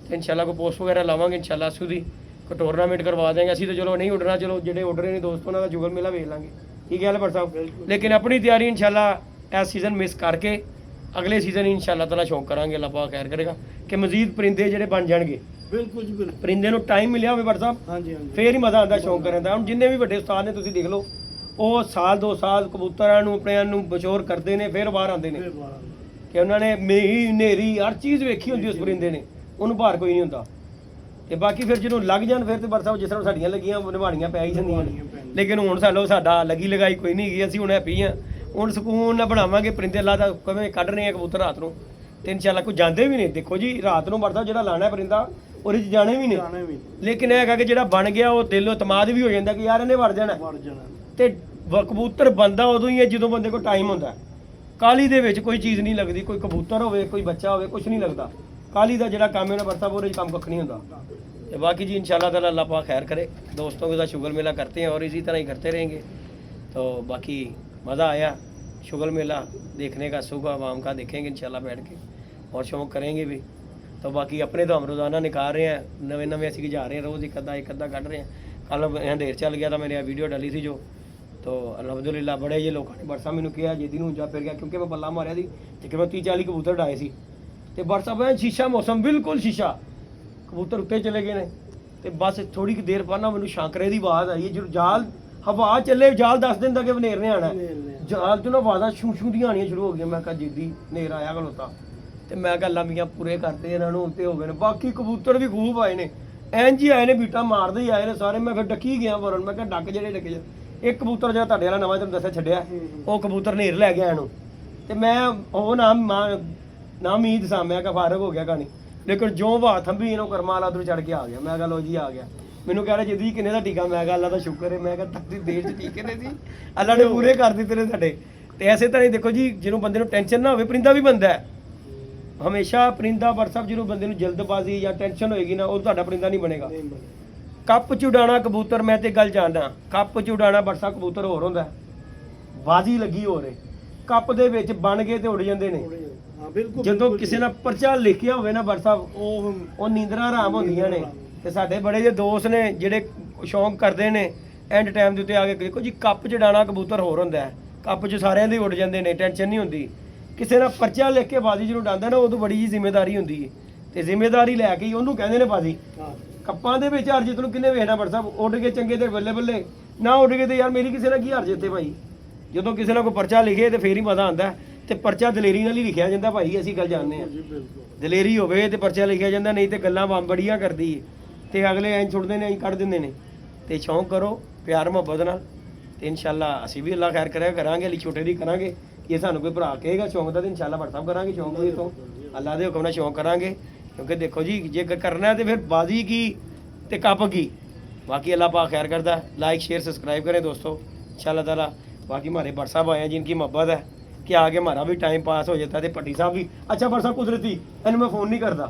ਤੇ ਇਨਸ਼ਾਅੱਲਾ ਕੋਈ ਪੋਸਟ ਵਗੈਰਾ ਲਾਵਾਂਗੇ ਇਨਸ਼ਾਅੱਲਾ ਅਸੂ ਦੀ, ਕੋਈ ਟੂਰਨਾਮੈਂਟ ਕਰਵਾ ਦੇਂਗੇ। ਅਸੀਂ ਤਾਂ ਚਲੋ ਨਹੀਂ ਉੱਡਣਾ, ਚਲੋ ਜਿਹੜੇ ਉੱਡ ਰਹੇ ਨੇ ਦੋਸਤ ਉਹਨਾਂ ਦਾ ਜੁਗਲ ਮੇਲਾ ਵੇਖ ਲਾਂਗੇ, ਠੀਕ ਹੈ ਭੱਟ ਸਾਹਿਬ। ਲੇਕਿਨ ਆਪਣੀ ਤਿਆਰੀ ਇਨਸ਼ਾਅੱਲਾ ਇਸ ਸੀਜ਼ਨ ਮਿਸ ਕਰਕੇ ਅਗਲੇ ਸੀਜ਼ਨ ਇਨਸ਼ਾਅੱਲਾ ਤਾਲਾ ਸ਼ੌਂਕ ਕਰਾਂਗੇ, ਅੱਲਾਹ ਪਾਕ ਖੈਰ ਕਰੇਗਾ ਕਿ ਮਜ਼ੀਦ ਪਰਿੰਦੇ ਜਿਹੜੇ ਬਣ ਜਾਣਗੇ। ਬਿਲਕੁਲ ਜੀ ਬਿਲਕੁਲ, ਪਰਿੰਦੇ ਨੂੰ ਟਾਈਮ ਮਿਲਿਆ ਹੋਵੇ ਭੱਟ ਸਾਹਿਬ, ਹਾਂਜੀ ਹਾਂਜੀ, ਫੇਰ ਹੀ ਮਜ਼ਾ ਆਉਂਦਾ ਸ਼ੌਂਕ ਕਰਨ ਦਾ। ਹੁਣ ਜਿੰਨੇ ਵੀ ਵੱਡੇ ਉਸਤਾਦ ਨੇ ਤੁਸੀਂ ਦੇਖ ਲਓ, ਉਹ ਸਾਲ 2 ਸਾਲ ਕਬੂਤਰਾਂ ਨੂੰ ਆਪਣਿਆਂ ਨੂੰ ਬਚੋਰ ਕਰਦੇ ਨੇ, ਫਿਰ ਬਾਹਰ ਆਉਂਦੇ ਨੇ ਫਿਰ ਬਾਹਰ ਕਿ ਉਹਨਾਂ ਨੇ ਮੀਂਹ ਹਨੇਰੀ ਹਰ ਚੀਜ਼ ਵੇਖੀ ਹੁੰਦੀ ਉਸ ਪਰਿੰਦੇ ਨੇ, ਉਹਨੂੰ ਬਾਹਰ ਕੋਈ ਨਹੀਂ ਹੁੰਦਾ। ਤੇ ਬਾਕੀ ਫਿਰ ਜਦੋਂ ਲੱਗ ਜਾਣ ਫਿਰ ਤੇ ਭੱਟ ਸਾਹਿਬ ਜਿਸ ਤਰ੍ਹਾਂ ਸਾਡੀਆਂ ਲੱਗੀਆਂ ਨਿਭਾਣੀਆਂ ਪੈ ਹੀ ਜਾਂਦੀਆਂ ਨੇ, ਲੇਕਿਨ ਹੁਣ ਸਾਡਾ ਲੱਗੀ ਲਗਾਈ ਕੋਈ ਨਹੀਂ ਗਈ, ਅਸੀਂ ਹੁਣ ਹੈਪੀ ਹਾਂ। ਹੁਣ ਸਕੂਨ ਨਾਲ ਬਣਾਵਾਂਗੇ ਪਰਿੰਦੇ, ਅੱਲਾ ਦਾ ਕਿਵੇਂ ਕੱਢ ਰਹੇ ਆ ਕਬੂਤਰ ਰਾਤ ਨੂੰ, ਤੇ ਇਨਸ਼ਾਅੱਲਾ ਕੋਈ ਜਾਂਦੇ ਵੀ ਨੇ। ਦੇਖੋ ਜੀ ਰਾਤ ਨੂੰ ਭੱਟ ਸਾਹਿਬ ਜਿਹੜਾ ਲਾਣਾ ਪਰਿੰਦਾ ਉਹਦੇ 'ਚ ਜਾਣੇ ਵੀ ਨੇ, ਲੇਕਿਨ ਇਹ ਹੈਗਾ ਕਿ ਜਿਹੜਾ ਬਣ ਗਿਆ ਉਹ ਦਿਲ ਇਤਮਾਦ ਵੀ ਹੋ ਜਾਂਦਾ ਕਿ ਯਾਰ ਇਹਨੇ ਵੜ ਜਾਣਾ। ਤੇ ਕਬੂਤਰ ਬੰਦਾ ਉਦੋਂ ਹੀ ਹੈ ਜਦੋਂ ਬੰਦੇ ਕੋਲ ਟਾਈਮ ਹੁੰਦਾ। ਕਾਲੀ ਦੇ ਵਿੱਚ ਕੋਈ ਚੀਜ਼ ਨਹੀਂ ਲੱਗਦੀ, ਕੋਈ ਕਬੂਤਰ ਹੋਵੇ ਕੋਈ ਬੱਚਾ ਹੋਵੇ ਕੁਝ ਨਹੀਂ ਲੱਗਦਾ। ਕਾਲੀ ਦਾ ਜਿਹੜਾ ਕੰਮ ਹੈ ਨਾ ਭੱਟ ਸਾਹਿਬ ਉਹਦੇ 'ਚ ਕੰਮ ਕੱਖ नहीं ਹੁੰਦਾ। तो बाकी जी इंशाल्लाह ताला अल्लाह पाक खैर करे, दोस्तों के साथ शुगर मेला करते हैं और इसी तरह ही करते रहेंगे। तो बाकी मज़ा आया शुगर मेला देखने का, सुबह आवाम का देखेंगे इंशाल्लाह बैठ के और शौक़ करेंगे भी। तो बाकी अपने तो हम रोज़ाना निकाल रहे हैं, नवे नवे असी जा रहे हैं, रोज़ एक अद्धा कट रहे हैं। कल यहाँ देर चल गया था, मैंने वीडियो डाली थी जो, तो अलहमदुलिल्लाह बड़े जे लोगों ने बरसा मैंने किया जिदी नूं जा फिर गया, क्योंकि मैं पल्ला मारिया थी कि मैं 30-40 कबूतर डाए सी, तो बरसा मैं शीशा मौसम बिल्कुल शीशा, कबूतर उत्ते चले गए ने। तो बस थोड़ी देर बाद ना मैंने शांकरे की आवाज़ आई है, जो जाल हवा चले जाल 10 दिन तक वनेर ने आना, जाल चो ना आवाज़ा छू छू दी आनियां शुरू हो गई। मैं कहा जिद्दी नेर आया खलोता, तो मैं कहा लम्बियां पूरे करते इन्होंने तो हो गए। बाकी कबूतर भी खूब आए ने, एन जी आए ने, बीटा मारते ही आए ने सारे। मैं फिर डकी गया फौरन, मैं कहा डक जेडे डके एक कबूतर जो तुहाडे वाला नवां तुहानूं दस्सिया छड्डिया, वो कबूतर नेर लै गया इहनूं, ते मैं वो ना मीद सा, मैं कहा फारग हो गया कहानी। लेकिन जो हवा थंभी इन्हों कर्मा वाला उधर चढ़ के आ गया। मैं कहा लो जी आ गया। मैनू कह रहा जिद्दी किन्ने दा टीका, मैं कहा अल्लाह दा शुक्र है। मैं कहा तक देर च टीके ने सी अल्लाह ने पूरे कर दिते ने साडे। ते ऐसे तरह देखो जी जिन्हों बंदे नूं टेंशन ना होवे, परिंदा भी बनदा है हमेशा। परिंदा भट्ट साहब जिन्हों बंदे नूं जल्दबाजी या टेंशन होएगी ना, वो तुहाडा परिंदा नहीं बनेगा। कप च उड़ाना कबूतर, मैं ते गल जानदा, कप च उड़ाना भट्ट साहब कबूतर होर हुंदा, बाजी लगी हो रही कप दे विच बन गए ते उड़ जांदे ने। ਜਦੋਂ ਕਿਸੇ ਨਾਲ ਪਰਚਾ ਲਿਖਿਆ ਹੋਵੇ ਨਾ ਭੱਟ ਸਾਹਿਬ, ਉਹ ਨੀਂਦਰਾਂ ਆਰਾਮ ਹੁੰਦੀਆਂ ਨੇ। ਤੇ ਸਾਡੇ ਬੜੇ ਜਿਹੇ ਦੋਸਤ ਨੇ ਜਿਹੜੇ ਸ਼ੌਂਕ ਕਰਦੇ ਨੇ ਐਂਡ ਟਾਈਮ ਦੇ ਉੱਤੇ ਆ ਕੇ, ਦੇਖੋ ਜੀ ਕੱਪ 'ਚ ਡਾਣਾ ਕਬੂਤਰ ਹੋਰ ਹੁੰਦਾ ਹੈ, ਕੱਪ 'ਚ ਸਾਰਿਆਂ ਦੇ ਉੱਡ ਜਾਂਦੇ ਨੇ, ਟੈਨਸ਼ਨ ਨਹੀਂ ਹੁੰਦੀ। ਕਿਸੇ ਨਾਲ ਪਰਚਾ ਲਿਖ ਕੇ ਬਾਜੀ ਜਿਹਨੂੰ ਡਾਂਦਾ ਨਾ ਉਦੋਂ ਬੜੀ ਜੀ ਜ਼ਿੰਮੇਵਾਰੀ ਹੁੰਦੀ ਹੈ ਤੇ ਜ਼ਿੰਮੇਵਾਰੀ ਲੈ ਕੇ ਹੀ ਉਹਨੂੰ ਕਹਿੰਦੇ ਨੇ ਬਾਜੀ। ਕੱਪਾਂ ਦੇ ਵਿੱਚ ਹਰ ਜਿੱਤ ਨੂੰ ਕਿੰਨੇ ਵੇਖਣਾ ਬੜ ਸਾਹਿਬ, ਉੱਡ ਕੇ ਚੰਗੇ ਤੇ ਬੱਲੇ ਬੱਲੇ, ਨਾ ਉੱਡ ਕੇ ਤੇ ਯਾਰ ਮੇਰੀ ਕਿਸੇ ਨਾਲ ਕੀ ਹਾਰ ਜਿੱਤੇ ਭਾਈ। ਜਦੋਂ ਕਿਸੇ ਨਾਲ ਕੋਈ ਪਰਚਾ ਲਿਖੇ ਤੇ ਫੇਰ ਹੀ ਮਜ਼ਾ ਆਉਂਦਾ ਤੇ ਪਰਚਾ ਦਲੇਰੀ ਨਾਲ ਹੀ ਲਿਖਿਆ ਜਾਂਦਾ ਭਾਈ, ਅਸੀਂ ਗੱਲ ਜਾਣਦੇ ਆ। ਦਲੇਰੀ ਹੋਵੇ ਤੇ ਪਰਚਾ ਲਿਖਿਆ ਜਾਂਦਾ, ਨਹੀਂ ਤੇ ਗੱਲਾਂ ਬੜੀਆਂ ਕਰਦੀ ਏ ਤੇ ਅਗਲੇ ਐਂ ਛੁੱਟਦੇ ਨੇ, ਐਂ ਕੱਢ ਦਿੰਦੇ ਨੇ। ਤੇ ਸ਼ੌਂਕ ਕਰੋ ਪਿਆਰ ਮੁਹੱਬਤ ਨਾਲ ਤੇ ਇਨਸ਼ਾਅੱਲਾ ਅਸੀਂ ਵੀ ਅੱਲਾ ਖੈਰ ਕਰਿਆ ਕਰਾਂਗੇ। ਲਈ ਛੋਟੇ ਦੀ ਕਰਾਂਗੇ, ਇਹ ਸਾਨੂੰ ਕੋਈ ਭਰਾ ਕਹੇਗਾ ਸ਼ੌਂਕ ਦਾ ਤੇ ਇਨਸ਼ਾਅੱਲਾ ਵਟਸਐਪ ਕਰਾਂਗੇ। ਸ਼ੌਂਕ ਵੀ ਤੋਂ ਅੱਲਾ ਦੇ ਹੁਕਮ ਨਾਲ ਸ਼ੌਂਕ ਕਰਾਂਗੇ, ਕਿਉਂਕਿ ਦੇਖੋ ਜੀ ਜੇ ਕਰਨਾ ਹੈ ਤੇ ਫਿਰ ਬਾਜ਼ੀ ਕੀ ਤੇ ਕੱਪ ਕੀ। बाकी अल्लाह पाक खैर करता है। लाइक शेयर सब्सक्राइब करें दोस्तों इंशाल्लाह ताला। बाकी हमारे भट्ट साहब आए हैं जिनकी मोहब्बत है कि आगे हमारा भी टाइम पास हो जाता है। भट्टी साहब भी अच्छा भट्ट साहब कुदरती इन्हें मैं फ़ोन नहीं करता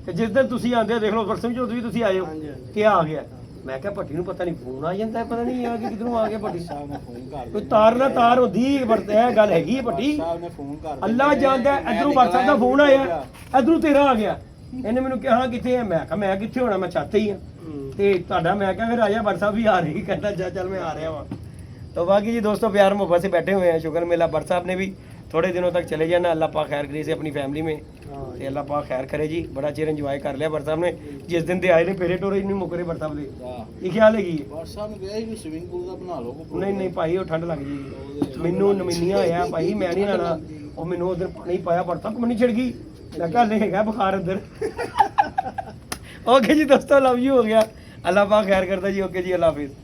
कि जिस दिन तुसी आते हो देख लो परसों जो भी तुसी आए हो क्या आ गया। मैं क्या भट्टी नूं पता नहीं फोन आ जाता है, पता नहीं आ गया किधरों आ गया भट्टी साहब ने फोन कर कोई तार ना तार होंदी है गल हैगी है भट्टी साहब ने फोन कर अल्लाह जानदा है। इधरों भट्ट साहब दा फोन आया, इधरों तेरा आ गया। ਇਹਨੇ ਮੈਨੂੰ ਕਿਹਾ ਕਿੱਥੇ ਹੈ, ਮੈਂ ਕਿਹਾ ਮੈਂ ਕਿੱਥੇ ਹੋਣਾ, ਮੈਂ ਛੱਤ ਹੀ ਆ ਤੇ ਤੁਹਾਡਾ ਮੈਂ ਕਿਹਾ ਫਿਰ ਆਇਆ भट्ट साहब भी आ रही, कहता जा चल मैं आ रहा हूँ। तो बाकी जी दोस्तों प्यार मोहब्बत से बैठे हुए हैं, शुक्र मेला भट्ट साहब ने भी थोड़े दिनों तक चले जाना। अल्लाह पाक खैर करे से अपनी फैमिली में ते अल्लाह पाक खैर करे जी। बड़ा चिर इंजॉय कर लिया भट्ट साहब ने, जिस दिन ते आए ने फेरे टोरे नहीं मुकरे भट्ट साहब दे। ये ख्याल हैगी भट्ट साहब ने कहा कि स्विमिंग पूल ਦਾ ਬਣਾ ਲਓ। नहीं नहीं भाई वो ठंड लग जाएगी ਮੈਨੂੰ, ਨਮੀਨੀਆਂ ਹੋਇਆ ਭਾਈ ਮੈਂ ਨਹੀਂ ਲਾਣਾ। ਉਹ ਮੈਨੂੰ ਉਧਰ ਪਾਣੀ ਪਾਇਆ ਭट्ट साहब ਮੈਨੂੰ ਛਿੜ ਗਈ, मैं कहा नहीं है बुखार अंदर। ओके जी दोस्तों लव यू हो गया। अल्लाह पाक खैर करता जी। ओके जी अल्लाह हाफिज़।